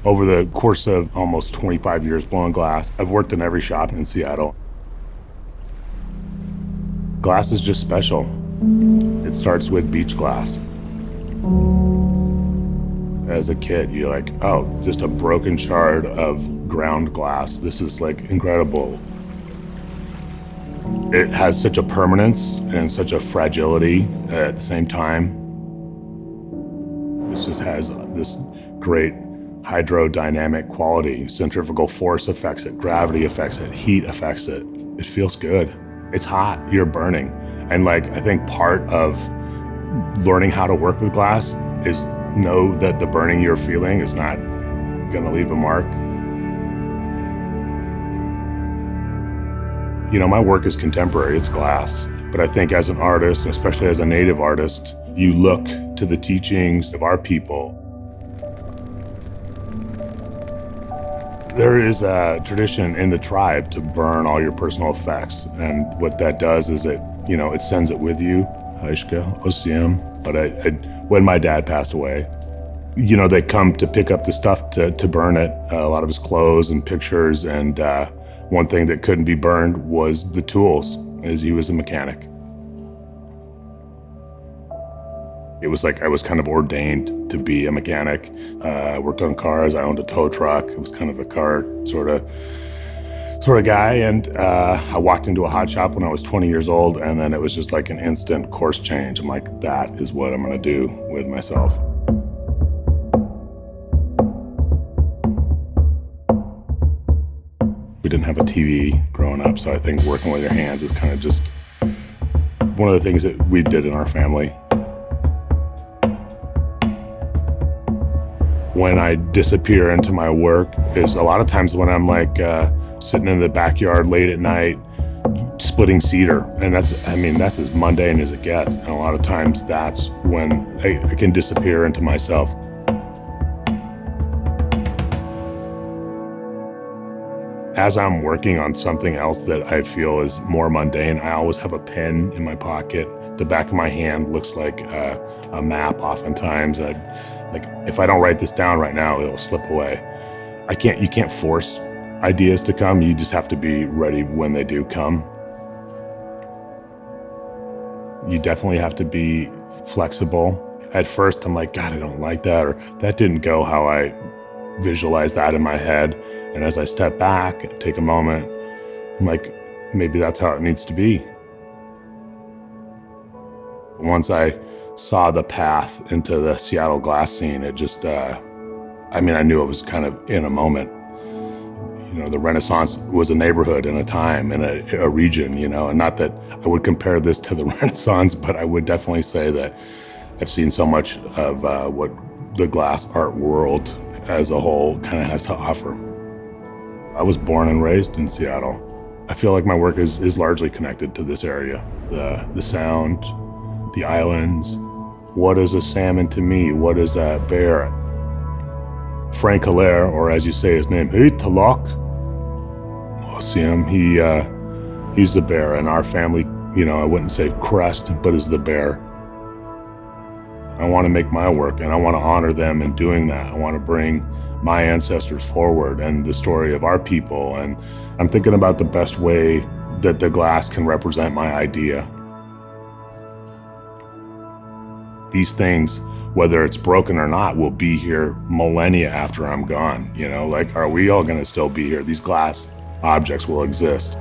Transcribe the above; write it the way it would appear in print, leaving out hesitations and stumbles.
Over the course of almost 25 years blowing glass, I've worked in every shop in Seattle. Glass is just special. It starts with beach glass. As a kid, you're like, oh, just a broken shard of ground glass. This is like incredible. It has such a permanence and such a fragility at the same time. This just has this great hydrodynamic quality. Centrifugal force affects it, gravity affects it, heat affects it. It feels good. It's hot, you're burning. And like, I think part of learning how to work with glass is know that the burning you're feeling is not gonna leave a mark. You know, my work is contemporary, it's glass. But I think as an artist, and especially as a native artist, you look to the teachings of our people. There is a tradition in the tribe to burn all your personal effects. And what that does is it sends it with you. But when my dad passed away, they come to pick up the stuff to burn it, a lot of his clothes and pictures. And one thing that couldn't be burned was the tools, as he was a mechanic. It was like I was kind of ordained to be a mechanic. I worked on cars, I owned a tow truck. It was kind of a car sort of guy. And I walked into a hot shop when I was 20 years old, and then it was just like an instant course change. I'm like, that is what I'm gonna do with myself. We didn't have a TV growing up, so I think working with your hands is kind of just one of the things that we did in our family. When I disappear into my work is a lot of times when I'm like sitting in the backyard late at night, splitting cedar. And that's as mundane as it gets. And a lot of times that's when I can disappear into myself. As I'm working on something else that I feel is more mundane, I always have a pen in my pocket. The back of my hand looks like a map oftentimes. Like if I don't write this down right now, it'll slip away. You can't force ideas to come. You just have to be ready when they do come. You definitely have to be flexible. At first, I'm like, God, I don't like that, or that didn't go how I visualize that in my head. And as I step back, take a moment, I'm like, maybe that's how it needs to be. Once I saw the path into the Seattle glass scene, it just, I knew it was kind of in a moment. The Renaissance was a neighborhood and a time and a region, and not that I would compare this to the Renaissance, but I would definitely say that I've seen so much of what the glass art world as a whole kind of has to offer. I was born and raised in Seattle. I feel like my work is largely connected to this area. The sound, the islands. What is a salmon to me? What is a bear? Frank Hilaire, or as you say his name, hey, Talok. I'll see him. He's the bear in our family. I wouldn't say crest, but is the bear. I want to make my work, and I want to honor them in doing that. I want to bring my ancestors forward and the story of our people. And I'm thinking about the best way that the glass can represent my idea. These things, whether it's broken or not, will be here millennia after I'm gone. Like, are we all going to still be here? These glass objects will exist.